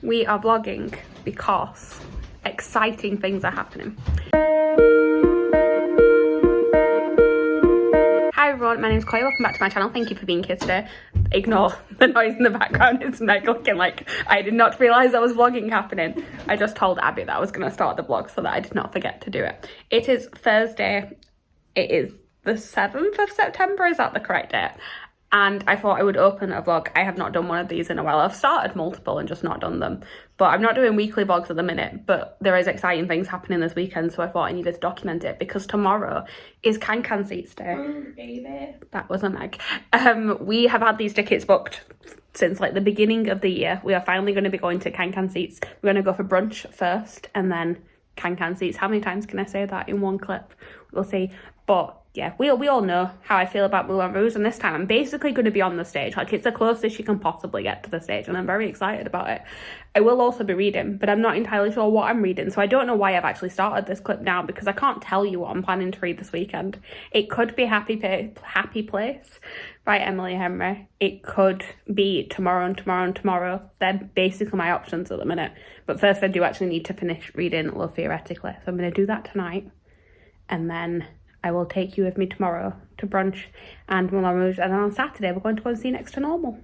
we are vlogging because exciting things are happening. Hi everyone, my name's Chloe, welcome back to my channel. Thank you for being here today. Ignore the noise in the background, it's Meg looking like I did not realise there was vlogging happening. I just told Abby that I was going to start the vlog so that I did not forget to do it. It is Thursday, it is the 7th of September, is that the correct date? And I thought I would open a vlog. I have not done one of these in a while. I've started multiple and just not done them. But I'm not doing weekly vlogs at the minute, but there is exciting things happening this weekend, so I thought I needed to document it because tomorrow is Can Seats Day. Oh, baby. That was a Meg. We have had these tickets booked since like the beginning of the year. We are finally going to be going to Can Seats. We're going to go for brunch first and then Can Seats. How many times can I say that in one clip? We'll see. But yeah, we all know how I feel about Moulin Rouge, and this time I'm basically going to be on the stage. Like, it's the closest you can possibly get to the stage, and I'm very excited about it. I will also be reading, but I'm not entirely sure what I'm reading, so I don't know why I've actually started this clip now, because I can't tell you what I'm planning to read this weekend. It could be Happy Place by Emily Henry. It could be Tomorrow and Tomorrow and Tomorrow. They're basically my options at the minute. But first I do actually need to finish reading Love Theoretically, so I'm going to do that tonight, and then I will take you with me tomorrow to brunch and Moulin Rouge, and then on Saturday we're going to go and see Next to Normal.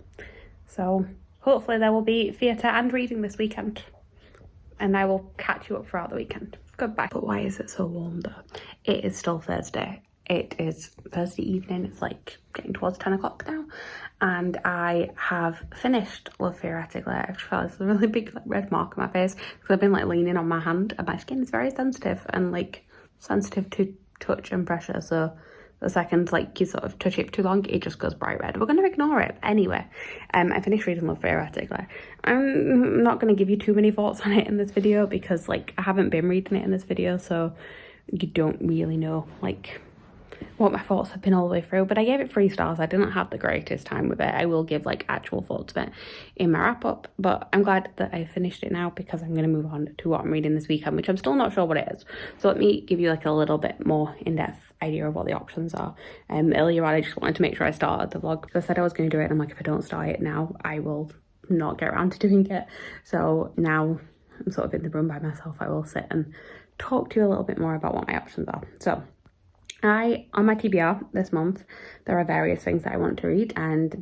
So hopefully there will be theatre and reading this weekend, and I will catch you up throughout the weekend. Goodbye. But why is it so warm though? It is still Thursday. It is Thursday evening. It's like getting towards 10 o'clock now, and I have finished Love Theoretically. I actually felt this really big like red mark on my face because I've been like leaning on my hand, and my skin is very sensitive and like sensitive to touch and pressure, so the second like you sort of touch it too long, it just goes bright red. We're going to ignore it anyway. I finished reading Love Theoretically. I'm not going to give you too many thoughts on it in this video because like I haven't been reading it in this video, so you don't really know like what my thoughts have been all the way through. But I gave it 3 stars. I didn't have the greatest time with it. I will give like actual thoughts of it in my wrap up, but I'm glad that I finished it now because I'm going to move on to what I'm reading this weekend, which I'm still not sure what it is. So let me give you like a little bit more in-depth idea of what the options are. Earlier on I just wanted to make sure I started the vlog. So I said I was going to do it, and I'm like, if I don't start it now I will not get around to doing it. So now I'm sort of in the room by myself. I will sit and talk to you a little bit more about what my options are. So on my TBR this month, there are various things that I want to read, and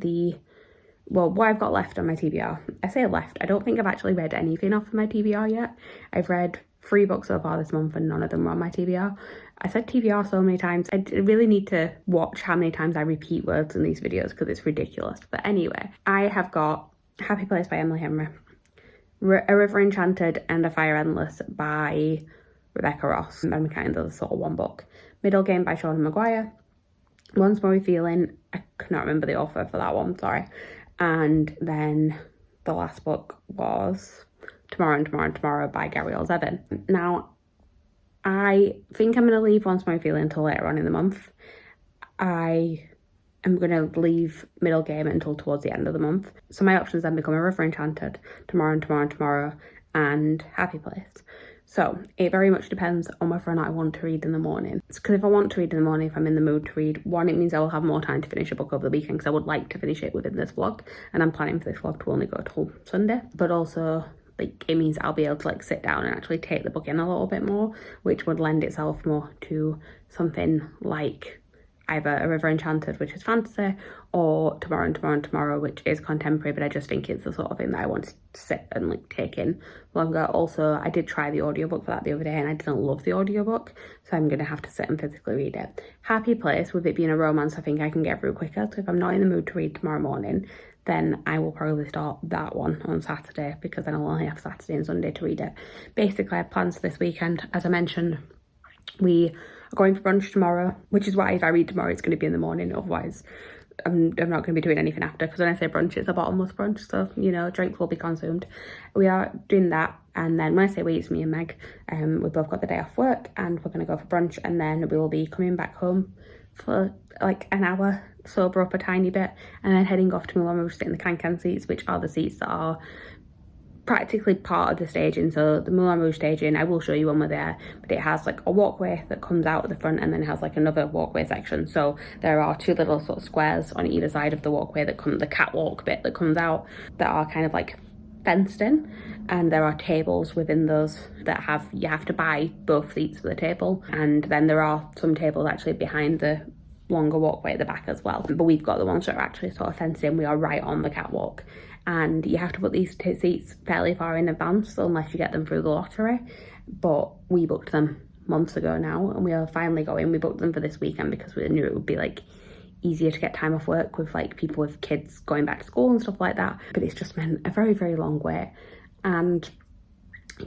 what I've got left on my TBR, I say left, I don't think I've actually read anything off of my TBR yet. I've read 3 books so far this month and none of them were on my TBR. I said TBR so many times, I really need to watch how many times I repeat words in these videos because it's ridiculous. But anyway, I have got Happy Place by Emily Henry, A River Enchanted and A Fire Endless by Rebecca Ross, and kind of sort of one book. Middle Game by Shauna Maguire, Once More Feeling, I cannot remember the author for that one, sorry. And then the last book was Tomorrow and Tomorrow and Tomorrow by Gary Olzevin. Now, I think I'm going to leave Once More Feeling until later on in the month. I am going to leave Middle Game until towards the end of the month. So my options then become A River Enchanted, Tomorrow and Tomorrow and Tomorrow, and Happy Place. So it very much depends on whether or not I want to read in the morning. Because if I want to read in the morning, if I'm in the mood to read, one, it means I will have more time to finish a book over the weekend because I would like to finish it within this vlog, and I'm planning for this vlog to only go till Sunday. But also, like, it means I'll be able to like sit down and actually take the book in a little bit more, which would lend itself more to something like either A River Enchanted, which is fantasy, or Tomorrow and Tomorrow and Tomorrow, which is contemporary, but I just think it's the sort of thing that I want to sit and like take in longer. Also, I did try the audiobook for that the other day and I didn't love the audiobook, so I'm going to have to sit and physically read it. Happy Place, with it being a romance, I think I can get through quicker, so if I'm not in the mood to read tomorrow morning, then I will probably start that one on Saturday because then I'll only have Saturday and Sunday to read it. Basically, I have plans for this weekend. As I mentioned, we are going for brunch tomorrow, which is why if I read tomorrow it's going to be in the morning, otherwise I'm not going to be doing anything after, because when I say brunch it's a bottomless brunch, so you know, drinks will be consumed. We are doing that, and then when I say we, it's me and Meg. We both got the day off work and we're going to go for brunch, and then we will be coming back home for like an hour, sober up a tiny bit, and then heading off to Moulin Rouge, sitting in the Can seats, which are the seats that are practically part of the staging. So the Moulin Rouge staging, I will show you when we're there, but it has like a walkway that comes out at the front, and then it has like another walkway section. So there are 2 little sort of squares on either side of the walkway that come, the catwalk bit that comes out, that are kind of like fenced in, and there are tables within those that you have to buy both seats for the table, and then there are some tables actually behind the longer walkway at the back as well, but we've got the ones that are actually sort of fenced in. We are right on the catwalk, and you have to book these seats fairly far in advance unless you get them through the lottery, but we booked them months ago now, and we are finally going. We booked them for this weekend because we knew it would be like easier to get time off work with like people with kids going back to school and stuff like that, but it's just meant a very, very long wait. And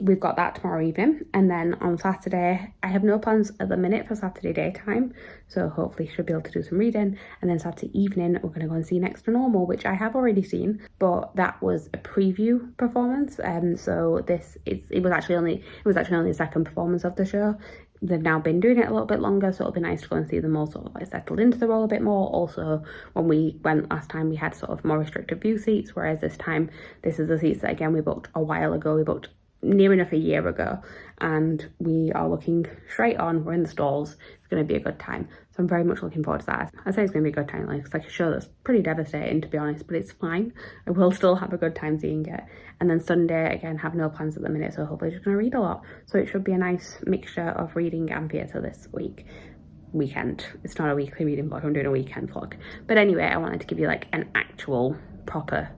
we've got that tomorrow evening, and then on Saturday I have no plans at the minute for Saturday daytime, so hopefully should be able to do some reading. And then Saturday evening we're going to go and see Next to Normal, which I have already seen, but that was a preview performance, so it was actually only the second performance of the show. They've now been doing it a little bit longer, so it'll be nice to go and see them all sort of like settled into the role a bit more. Also, when we went last time, we had sort of more restricted view seats, whereas this time, this is the seats that, again, we booked a while ago. We booked near enough a year ago, and we are looking straight on. We're in the stalls. It's going to be a good time. So I'm very much looking forward to that. I say it's going to be a good time. Like, it's like a show that's pretty devastating, to be honest, but it's fine. I will still have a good time seeing it. And then Sunday, again, have no plans at the minute, so hopefully just going to read a lot. So it should be a nice mixture of reading and theatre this weekend. It's not a weekly reading vlog, I'm doing a weekend vlog. But anyway, I wanted to give you like an actual proper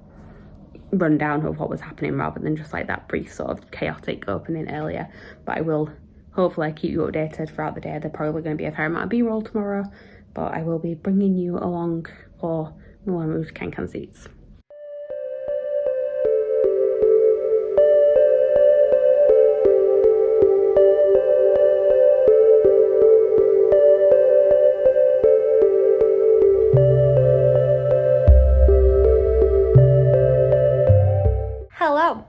rundown of what was happening rather than just like that brief sort of chaotic opening earlier. But I will hopefully keep you updated throughout the day. There's probably going to be a fair amount of B-roll tomorrow, but I will be bringing you along for Moulin Rouge Can Seats. Hello.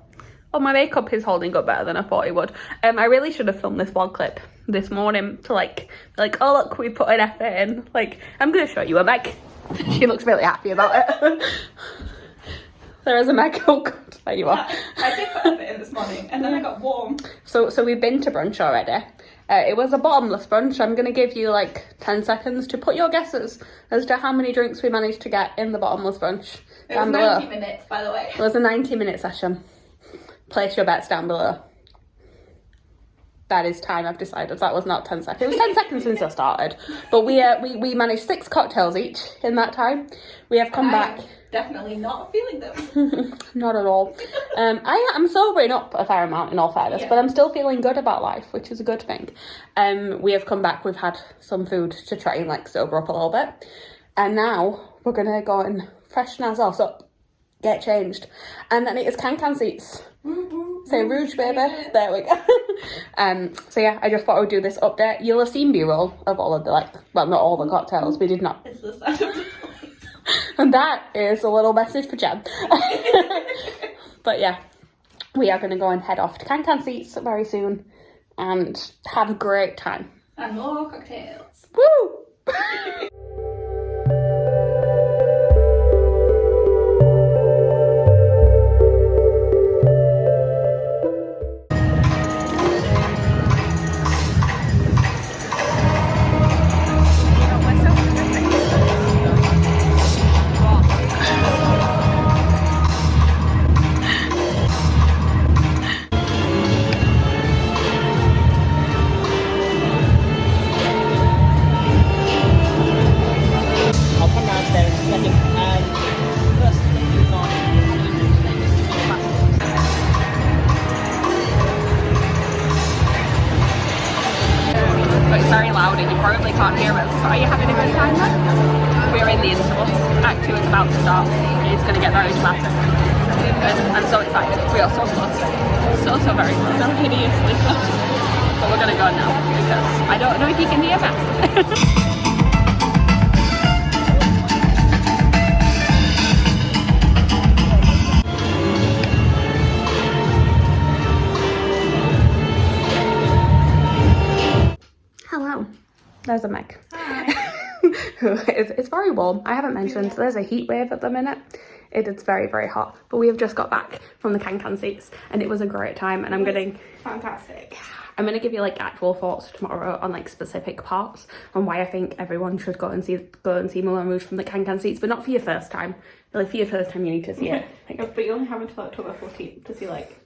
Oh, my makeup is holding up better than I thought it would. I really should have filmed this vlog clip this morning to like, oh look, we put an effort in. Like, I'm gonna show you a Meg. She looks really happy about it. There is a Meg. Oh god, there you are. I did put effort in this morning, and then I got warm. So we've been to brunch already. It was a bottomless brunch. I'm gonna give you like 10 seconds to put your guesses as to how many drinks we managed to get in the bottomless brunch. It was 90 minutes, by the way. It was a 90-minute session. Place your bets down below. That is time, I've decided. That was not 10 seconds. It was 10 seconds since I started. But we managed 6 cocktails each in that time. We have come back. Definitely not feeling them. Not at all. I'm sobering up a fair amount in all fairness, but I'm still feeling good about life, which is a good thing. We have come back, we've had some food to try and like sober up a little bit. And now we're going to go and freshen ourselves up, get changed. And then it is Can Seats. Say Rouge, baby. There we go. So yeah, I just thought I would do this update. You'll have seen B-roll of all of the well, not all the cocktails. We did not. It's the sound of the And that is a little message for Jen. But yeah, we are going to go and head off to Can Seats very soon and have a great time. And more cocktails. Woo! Very loud and you probably can't hear us. But are you having a good time then? We're in the intervals. Act 2 is about to start. It's going to get very dramatic. I'm so excited. We are so close. So very close. So hideously close. But we're going to go now because I don't know if you can hear that. There's a Meg. Hi. It's very warm. I haven't mentioned, there's a heat wave at the minute. It is very, very hot. But we have just got back from the Can Seats and it was a great time. And I'm going to give you like actual thoughts tomorrow on like specific parts and why I think everyone should go and see Moulin Rouge from the Can Seats, but not for your first time. Well, if you're the first time, you need to see it. Like, But you only have until October 14th to see like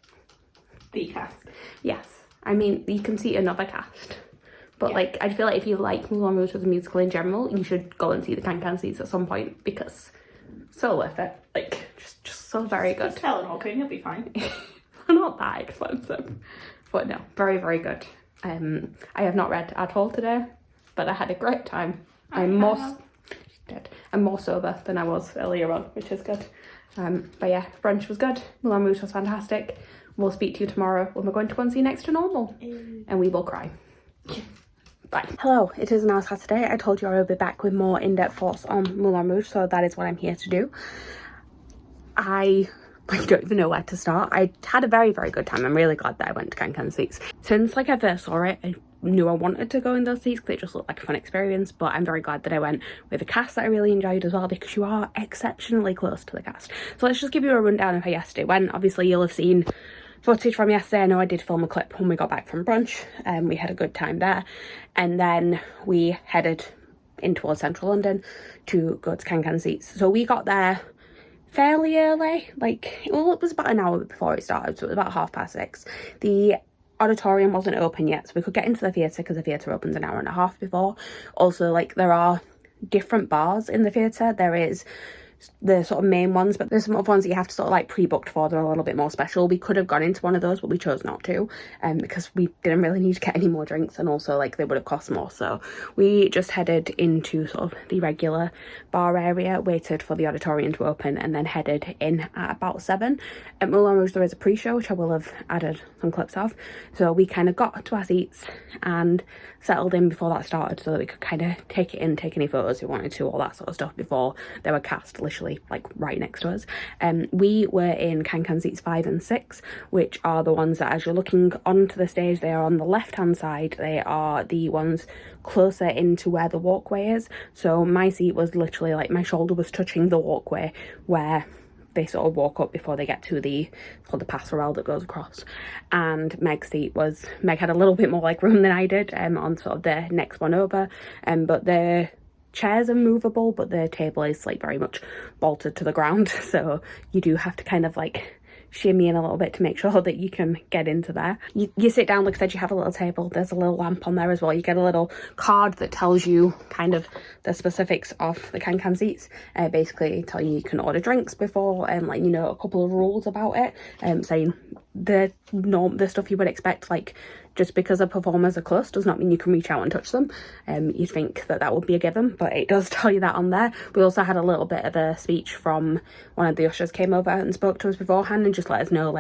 the cast. yes, I mean you can see another cast, but Yeah. like I feel like if you like Moulin Rouge as a musical in general, you should go and see the Can Seats at some point because so worth it. Like just so very good. Just sell an organ, you'll be fine. They're not that expensive, but no, very very good. I have not read at all today, but I had a great time. I'm more sober than I was earlier on, which is good. But yeah, brunch was good. Moulin Rouge was fantastic. We'll speak to you tomorrow when we're going to go and see Next to Normal, and we will cry. Bye. Hello, it is now Saturday. I told you I would be back with more in-depth thoughts on Moulin Rouge, so that is what I'm here to do. I don't even know where to start. I had a very, very good time. I'm really glad that I went to Can Seats. Since like I first saw it, I knew I wanted to go in those seats because it just looked like a fun experience, but I'm very glad that I went with a cast that I really enjoyed as well, because you are exceptionally close to the cast. So let's just give you a rundown of how yesterday went. Obviously you'll have seen footage from yesterday. I know I did film a clip when we got back from brunch, and we had a good time there, and then we headed in towards central London to go to Can Seats. So we got there fairly early, it was about an hour before it started, so it was about 6:30. The auditorium wasn't open yet, so we could get into the theatre because the theatre opens an hour and a half before. Also, there are different bars in the theatre. There is the sort of main ones, but there's some other ones that you have to sort of pre-booked for. They're a little bit more special. We could have gone into one of those, but we chose not to, because we didn't really need to get any more drinks, and also they would have cost more. So we just headed into sort of the regular bar area, waited for the auditorium to open, and then headed in at about 7. At Moulin Rouge there is a pre-show, which I will have added some clips of, so we kind of got to our seats and settled in before that started, so that we could kind of take it in, take any photos we wanted to, all that sort of stuff, before there were cast literally right next to us. We were in Can Seats 5 and 6, which are the ones that, as you're looking onto the stage, they are on the left hand side. They are the ones closer into where the walkway is. So my seat was literally my shoulder was touching the walkway where they sort of walk up before they get to it's called the passerelle that goes across. And Meg's seat Meg had a little bit more room than I did, on sort of the next one over, but the chairs are movable, but the table is very much bolted to the ground, so you do have to kind of shimmy in a little bit to make sure that you can get into there. You sit down, like I said, you have a little table, there's a little lamp on there as well. You get a little card that tells you kind of the specifics of the Can Seats, basically tell you can order drinks before, and a couple of rules about it, saying the stuff you would expect, just because the performers are close does not mean you can reach out and touch them. You'd think that would be a given, but it does tell you that on there. We also had a little bit of a speech from one of the ushers, came over and spoke to us beforehand and just let us know,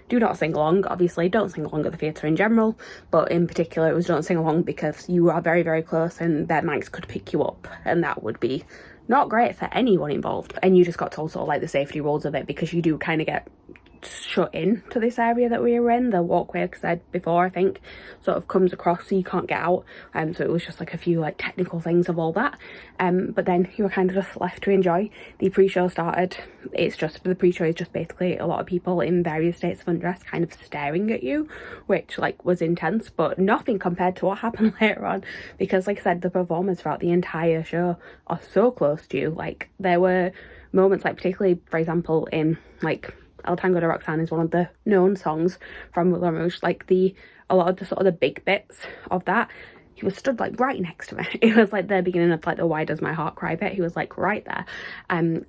do not sing along. Obviously, don't sing along at the theatre in general, but in particular it was don't sing along because you are very, very close and their mics could pick you up, and that would be not great for anyone involved. And you just got told sort of the safety rules of it, because you do kind of get shut in to this area that we were in. The walkway, like I said before, I think sort of comes across, so you can't get out, so it was just a few technical things of all that, but then you were kind of just left to enjoy. The pre-show started. The pre-show is just basically a lot of people in various states of undress kind of staring at you, which was intense, but nothing compared to what happened later on, because like I said, the performers throughout the entire show are so close to you. There were moments, particularly for example in El Tango de Roxanne is one of the known songs from Moulin Rouge. A lot of the sort of the big bits of that, he was stood right next to me. It was the beginning of the Why Does My Heart Cry bit. He was right there.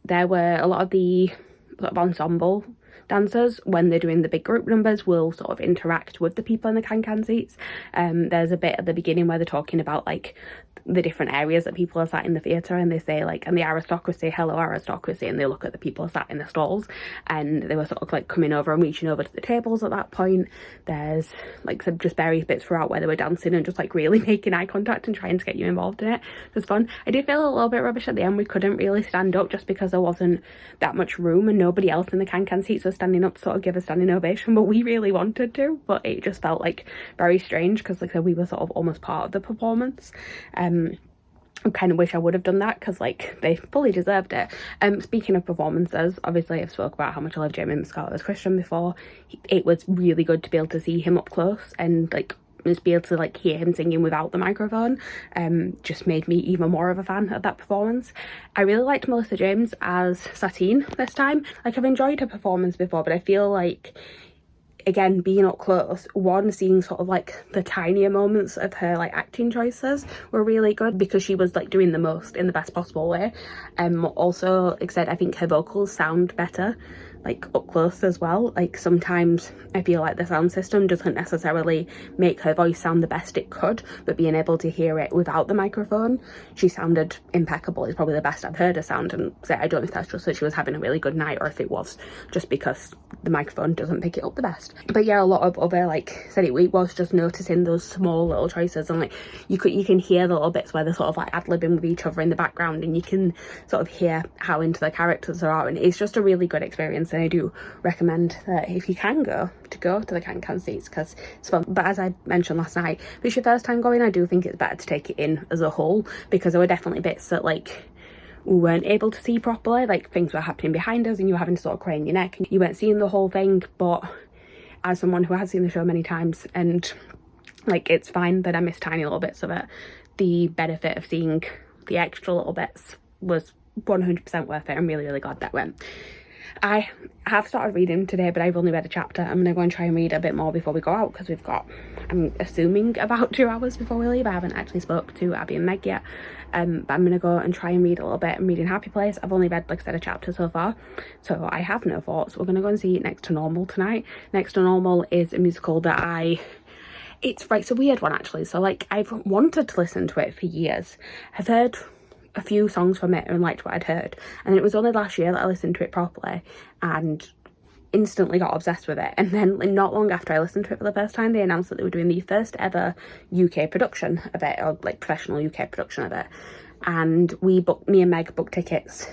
There were a lot of the sort of ensemble dancers, when they're doing the big group numbers, will sort of interact with the people in the Can Seats. There's a bit at the beginning where they're talking about the different areas that people are sat in the theatre, and they say and the aristocracy, hello aristocracy, and they look at the people sat in the stalls, and they were sort of coming over and reaching over to the tables at that point. There's some just various bits throughout where they were dancing and just really making eye contact and trying to get you involved in it. It was fun. I did feel a little bit rubbish at the end. We couldn't really stand up just because there wasn't that much room and nobody else in the Can Seats was standing up to sort of give a standing ovation, but we really wanted to, but it just felt very strange because like I said, we were sort of almost part of the performance. I kind of wish I would have done that because they fully deserved it. Speaking of performances, obviously I've spoke about how much I love Jamie Muscato as Christian before. It was really good to be able to see him up close and just be able to like hear him singing without the microphone just made me even more of a fan of that performance. I really liked Melissa James as Satine this time. Like, I've enjoyed her performance before, but I feel like, again, being up close, seeing sort of like the tinier moments of her like acting choices were really good because she was like doing the most in the best possible way. Also, like I said, I think her vocals sound better like up close as well. Like, sometimes I feel like the sound system doesn't necessarily make her voice sound the best it could, but being able to hear it without the microphone, she sounded impeccable. It's probably the best I've heard her sound, and I don't know if that's just that she was having a really good night or if it was just because the microphone doesn't pick it up the best. But yeah, a lot of other, like I said, it was just noticing those small little choices, and like you can hear the little bits where they're sort of like ad-libbing with each other in the background, and you can sort of hear how into the characters they are, and it's just a really good experience. And I do recommend that if you can go to the Can seats, because it's fun. But as I mentioned last night, if it's your first time going, I do think it's better to take it in as a whole, because there were definitely bits that like we weren't able to see properly, like things were happening behind us and you were having to sort of crane your neck and you weren't seeing the whole thing. But as someone who has seen the show many times, and like, it's fine that I missed tiny little bits of it, the benefit of seeing the extra little bits was 100% worth it. I'm really, really glad that went. I have started reading today, but I've only read a chapter. I'm going to go and try and read a bit more before we go out, because we've got, I'm assuming, about 2 hours before we leave. I haven't actually spoke to Abby and Meg yet, but I'm going to go and try and read a little bit. I'm reading Happy Place. I've only read, like I said, a chapter so far, so I have no thoughts. We're going to go and see Next to Normal tonight. Next to Normal is a musical that it's a weird one actually. So like, I've wanted to listen to it for years. I've heard a few songs from it and liked what I'd heard, and it was only last year that I listened to it properly and instantly got obsessed with it. And then not long after I listened to it for the first time, they announced that they were doing the first ever UK production of it, or like professional UK production of it. And me and Meg booked tickets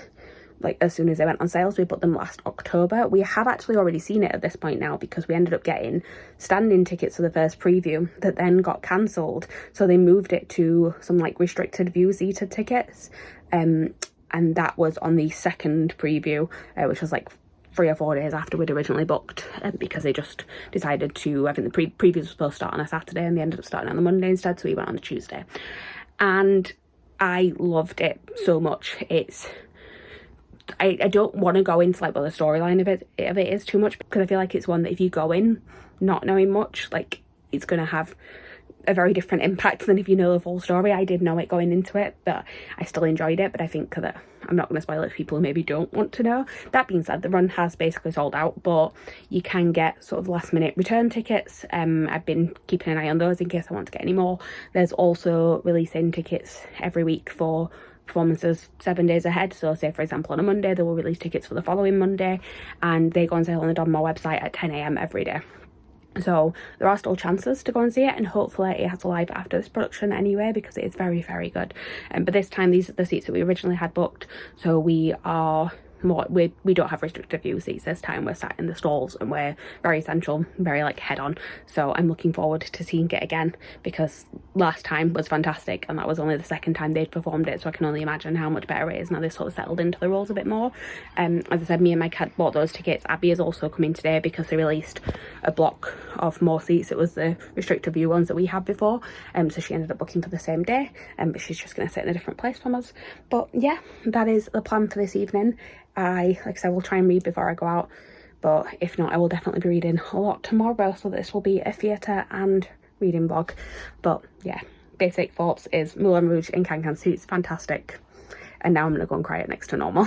like as soon as they went on sales. We booked them last October. We have actually already seen it at this point now, because we ended up getting standing tickets for the first preview that then got cancelled, so they moved it to some like restricted view seated tickets, and that was on the second preview, which was like 3 or 4 days after we'd originally booked, because they just decided to, I think the previews were supposed to start on a Saturday and they ended up starting on the Monday instead, so we went on a Tuesday. And I loved it so much. I don't want to go into like what the storyline of it is too much, because I feel like it's one that if you go in not knowing much, like, it's going to have a very different impact than if you know the full story. I did know it going into it, but I still enjoyed it. But I think that I'm not going to spoil it for people who maybe don't want to know. That being said, the run has basically sold out, but you can get sort of last minute return tickets. I've been keeping an eye on those in case I want to get any more. There's also releasing tickets every week for performances 7 days ahead. So say for example on a Monday, they will release tickets for the following Monday, and they go on sale on the Donmar website at 10 AM every day. So there are still chances to go and see it, and hopefully it has a live after this production anyway, because it is very, very good. But this time these are the seats that we originally had booked, so we are more, we don't have restricted view seats this time. We're sat in the stalls and we're very central, very like head on. So I'm looking forward to seeing it again, because last time was fantastic and that was only the second time they'd performed it, so I can only imagine how much better it is now they've sort of settled into the roles a bit more. As I said, me and Mike had bought those tickets. Abby is also coming today because they released a block of more seats. It was the restricted view ones that we had before, so she ended up booking for the same day, but she's just going to sit in a different place from us. But yeah, that is the plan for this evening. Like I said, will try and read before I go out, but if not, I will definitely be reading a lot tomorrow, so this will be a theatre and reading vlog. But yeah, basic thoughts is Moulin Rouge in Can seats, fantastic. And now I'm gonna go and cry it Next to Normal.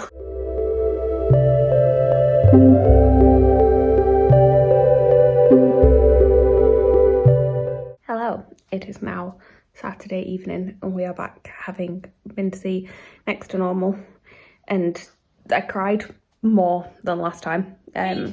Hello, it is now Saturday evening and we are back, having been to see Next to Normal, and I cried more than last time. Me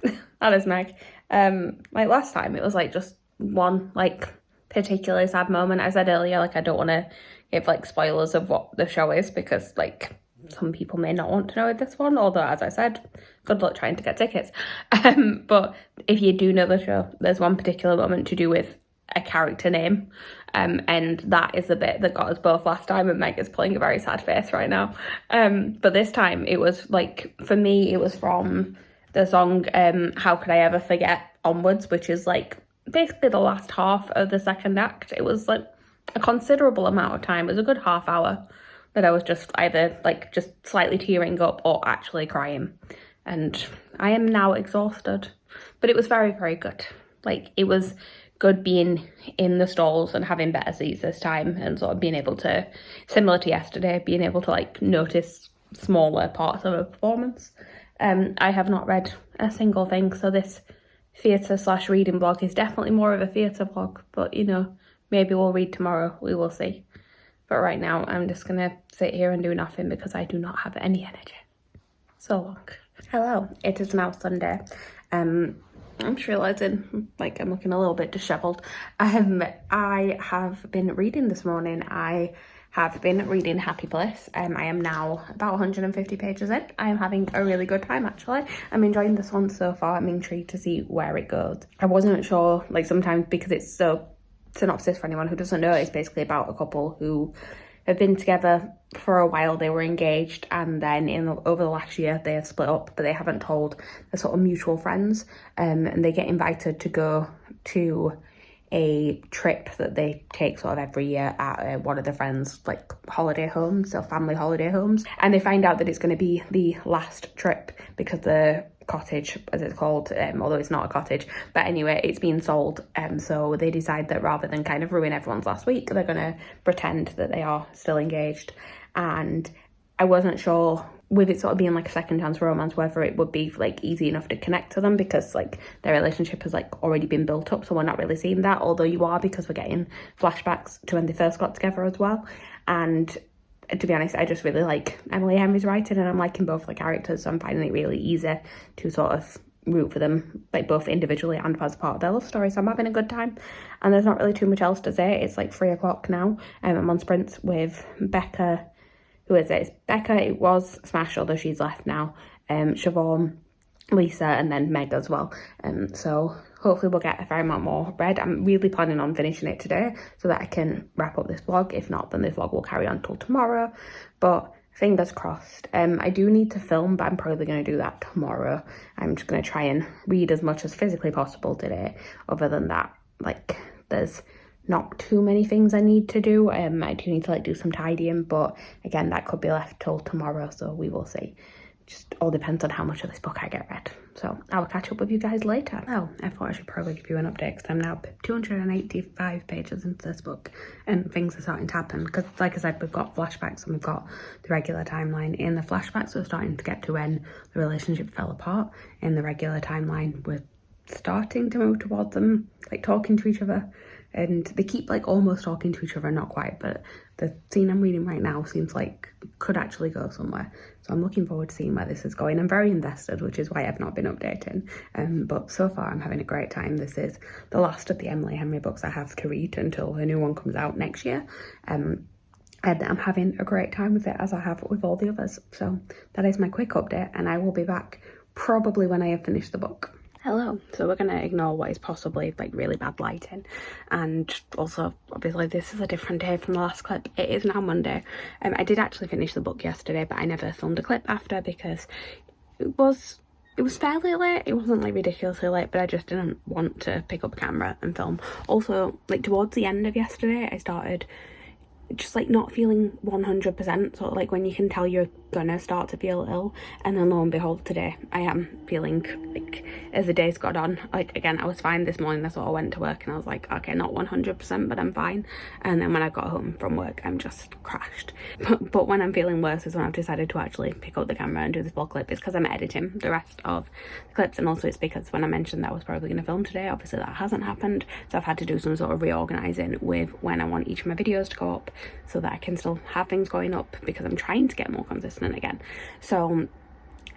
too. That is Meg. Like last time it was like just one like particularly sad moment. I said earlier, like, I don't want to give like spoilers of what the show is, because like some people may not want to know this one, although as I said, good luck trying to get tickets. But if you do know the show, there's one particular moment to do with a character name, and that is the bit that got us both last time, and Meg is pulling a very sad face right now. But this time it was like, for me, it was from the song How Could I Ever Forget onwards, which is like basically the last half of the second act. It was like a considerable amount of time. It was a good half hour that I was just either like just slightly tearing up or actually crying. And I am now exhausted. But it was very, very good. Like, it was good being in the stalls and having better seats this time and sort of being able to, similar to yesterday, being able to like notice smaller parts of a performance. I have not read a single thing, so this theatre/reading blog is definitely more of a theatre blog, but you know, maybe we'll read tomorrow, we will see. But right now I'm just gonna sit here and do nothing because I do not have any energy. So long. Hello, it is now Sunday. I'm just realising, like, I'm looking a little bit dishevelled. I have been reading this morning. I have been reading Happy Place. I am now about 150 pages in. I am having a really good time, actually. I'm enjoying this one so far. I'm intrigued to see where it goes. I wasn't sure, like, sometimes because it's so, synopsis for anyone who doesn't know, it's basically about a couple who have been together for a while. They were engaged, and then over the last year they have split up, but they haven't told their sort of mutual friends, and they get invited to go to a trip that they take sort of every year at one of the friends' like holiday homes, so family holiday homes, and they find out that it's going to be the last trip because the cottage, as it's called, although it's not a cottage, but anyway, it's being sold, so they decide that rather than kind of ruin everyone's last week, they're going to pretend that they are still engaged. And I wasn't sure, with it sort of being like a second chance romance, whether it would be like easy enough to connect to them, because like their relationship has like already been built up, so we're not really seeing that, although you are, because we're getting flashbacks to when they first got together as well. And to be honest, I just really like Emily Henry's writing, and I'm liking both the characters, so I'm finding it really easy to sort of root for them, like both individually and as part of their love story. So I'm having a good time, and there's not really too much else to say. It's like 3 o'clock now. I'm on sprints with Becca. Who is it? It's Becca. It was Smash, although she's left now. Siobhan, Lisa, and then Meg as well. So hopefully we'll get a fair amount more read. I'm really planning on finishing it today so that I can wrap up this vlog. If not, then this vlog will carry on till tomorrow, but fingers crossed. I do need to film, but I'm probably going to do that tomorrow. I'm just going to try and read as much as physically possible today. Other than that, like, there's not too many things I need to do. I do need to like do some tidying, but again, that could be left till tomorrow, so we will see. Just all depends on how much of this book I get read. So I'll catch up with you guys later. Oh, I thought I should probably give you an update because I'm now 285 pages into this book and things are starting to happen. Because like I said, we've got flashbacks and we've got the regular timeline. In the flashbacks, we're starting to get to when the relationship fell apart. In the regular timeline, we're starting to move towards them, like talking to each other. And they keep like almost talking to each other, not quite, but the scene I'm reading right now seems like could actually go somewhere. So I'm looking forward to seeing where this is going. I'm very invested, which is why I've not been updating. But so far I'm having a great time. This is the last of the Emily Henry books I have to read until a new one comes out next year. And I'm having a great time with it, as I have with all the others. So that is my quick update, and I will be back probably when I have finished the book. Hello. So we're going to ignore what is possibly like really bad lighting, and also obviously this is a different day from the last clip. It is now Monday. I did actually finish the book yesterday, but I never filmed a clip after because it was fairly late. It wasn't like ridiculously late, but I just didn't want to pick up a camera and film. Also, like towards the end of yesterday, I started just like not feeling 100%, sort of like when you can tell you're gonna start to feel ill, and then lo and behold today I am feeling like, as the days got on, like again I was fine this morning. That's why I went to work and I was like, okay, not 100%, but I'm fine. And then when I got home from work, I'm just crashed. But when I'm feeling worse is when I've decided to actually pick up the camera and do this vlog clip. It's because I'm editing the rest of the clips, and also it's because when I mentioned that I was probably going to film today, obviously that hasn't happened, so I've had to do some sort of reorganizing with when I want each of my videos to go up so that I can still have things going up, because I'm trying to get more consistent again. So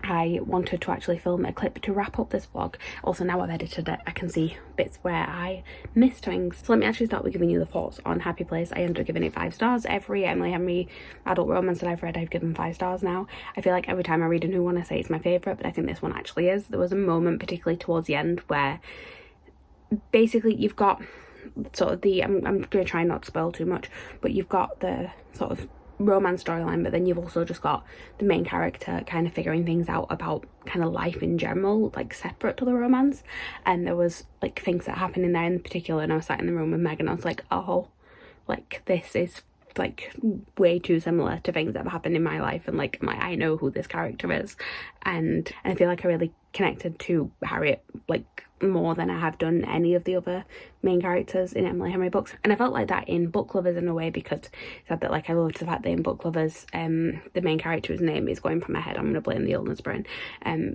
I wanted to actually film a clip to wrap up this vlog. Also, now I've edited it, I can see bits where I missed things. So let me actually start with giving you the thoughts on Happy Place. I ended up giving it 5 stars. Every Emily Henry adult romance that I've read, I've given 5 stars now. I feel like every time I read a new one, I say it's my favourite, but I think this one actually is. There was a moment, particularly towards the end, where basically you've got sort of the, I'm going to try not to spoil too much, but you've got the sort of romance storyline, but then you've also just got the main character kind of figuring things out about kind of life in general, like separate to the romance. And there was like things that happened in there in particular, and I was sat in the room with Megan, I was like, oh, like this is like way too similar to things that have happened in my life, and like I know who this character is, and I feel like I really connected to Harriet like more than I have done any of the other main characters in Emily Henry books. And I felt like that in Book Lovers in a way, because it's sad that like I loved the fact that in Book Lovers the main character's name is going from my head, I'm going to blame the illness brain,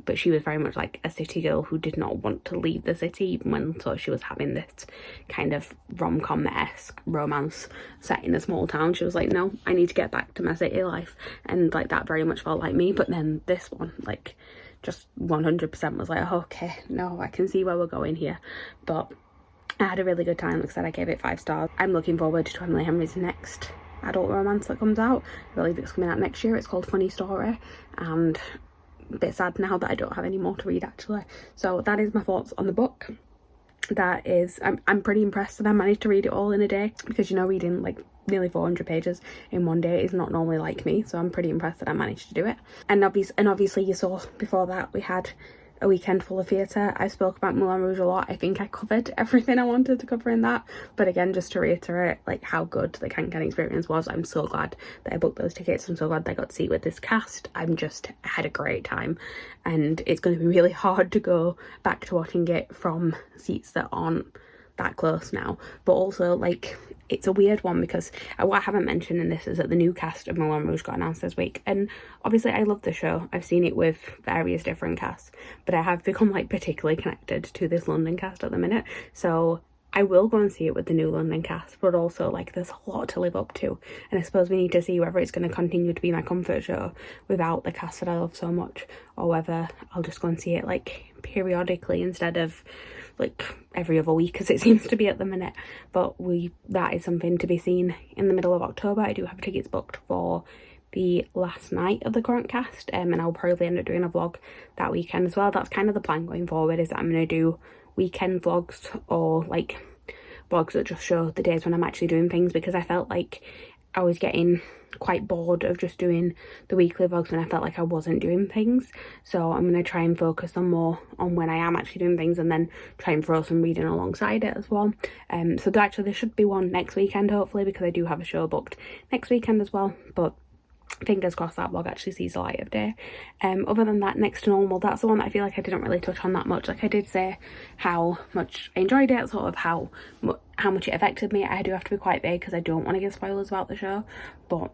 but she was very much like a city girl who did not want to leave the city, even when so she was having this kind of rom-com-esque romance set in a small town. She was like, no, I need to get back to my city life, and like that very much felt like me. But then this one like just 100% was like, okay, no, I can see where we're going here. But I had a really good time. Like I said, I gave it 5 stars. I'm looking forward to Emily Henry's next adult romance that comes out. I believe it's coming out next year. It's called Funny Story, and a bit sad now that I don't have any more to read actually. So that is my thoughts on the book. That is, I'm pretty impressed that I managed to read it all in a day, because you know, reading like nearly 400 pages in one day is not normally like me, so I'm pretty impressed that I managed to do it. And obviously you saw before that we had a weekend full of theatre. I spoke about Moulin Rouge a lot. I think I covered everything I wanted to cover in that, but again, just to reiterate like how good the Can experience was, I'm so glad that I booked those tickets. I'm so glad that I got to see it with this cast. I had a great time, and it's going to be really hard to go back to watching it from seats that aren't that close now. But also like it's a weird one, because what I haven't mentioned in this is that the new cast of Moulin Rouge got announced this week, and obviously I love the show. I've seen it with various different casts, but I have become like particularly connected to this London cast at the minute, so I will go and see it with the new London cast. But also like there's a lot to live up to, and I suppose we need to see whether it's going to continue to be my comfort show without the cast that I love so much, or whether I'll just go and see it like periodically instead of like every other week as it seems to be at the minute. But that is something to be seen in the middle of October. I do have tickets booked for the last night of the current cast, and I'll probably end up doing a vlog that weekend as well. That's kind of the plan going forward, is that I'm going to do weekend vlogs, or like vlogs that just show the days when I'm actually doing things, because I felt like I was getting quite bored of just doing the weekly vlogs when I felt like I wasn't doing things. So I'm going to try and focus on more on when I am actually doing things, and then try and throw some reading alongside it as well. So actually there should be one next weekend hopefully, because I do have a show booked next weekend as well, but fingers crossed that vlog actually sees the light of day. Other than that, Next to Normal, that's the one that I feel like I didn't really touch on that much. Like I did say how much I enjoyed it, sort of how much it affected me. I do have to be quite vague because I don't want to give spoilers about the show, but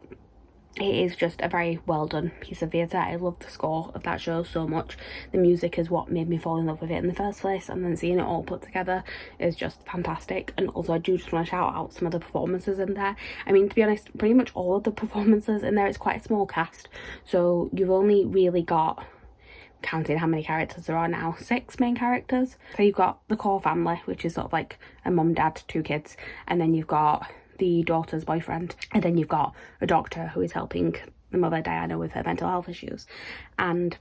it is just a very well done piece of theatre. I love the score of that show so much. The music is what made me fall in love with it in the first place, and then seeing it all put together is just fantastic. And also I do just want to shout out some of the performances in there. I mean, to be honest, pretty much all of the performances in there, it's quite a small cast, so you've only really got, counting how many characters there are now, 6 main characters. So you've got the core family, which is sort of like a mum, dad, 2 kids, and then you've got the daughter's boyfriend, and then you've got a doctor who is helping the mother Diana with her mental health issues, and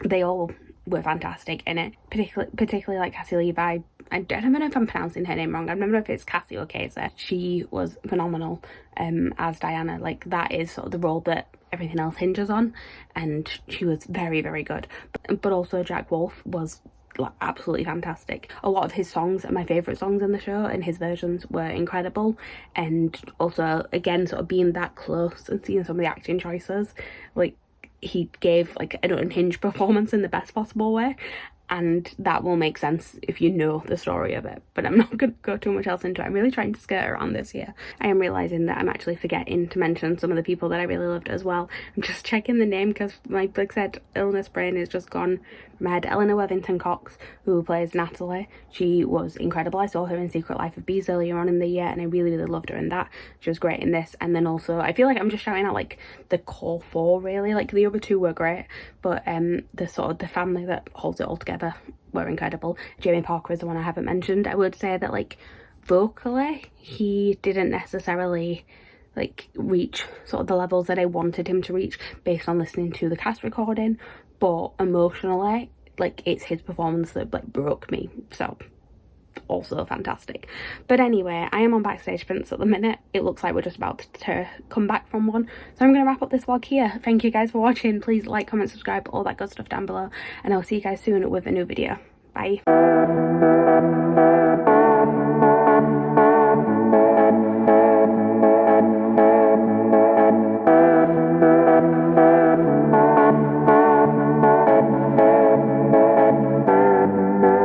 they all were fantastic in it. Particularly like Cassie Levi. I don't even know if I'm pronouncing her name wrong. I don't know if it's Cassie or Casey. She was phenomenal as Diana. Like that is sort of the role that everything else hinges on, and she was very, very good. But also Jack Wolf was absolutely fantastic. A lot of his songs are my favourite songs in the show, and his versions were incredible. And also again, sort of being that close and seeing some of the acting choices, like he gave like an unhinged performance in the best possible way, and that will make sense if you know the story of it. But I'm not going to go too much else into it. I'm really trying to skirt around this here. I am realising that I'm actually forgetting to mention some of the people that I really loved as well. I'm just checking the name because my, like I said, illness brain is just gone from my head. Eleanor Worthington Cox, who plays Natalie, she was incredible. I saw her in Secret Life of Bees earlier on in the year, and I really, really loved her in that. She was great in this. And then also, I feel like I'm just shouting out like the core 4 really. Like the other 2 were great, but the sort of the family that holds it all together were incredible. Jamie Parker is the one I haven't mentioned. I would say that like vocally he didn't necessarily like reach sort of the levels that I wanted him to reach based on listening to the cast recording, but emotionally like it's his performance that like broke me. So also fantastic. But anyway, I am on backstage prints at the minute. It looks like we're just about to come back from one, so I'm gonna wrap up this vlog here. Thank you guys for watching. Please like, comment, subscribe, all that good stuff down below, and I'll see you guys soon with a new video. Bye.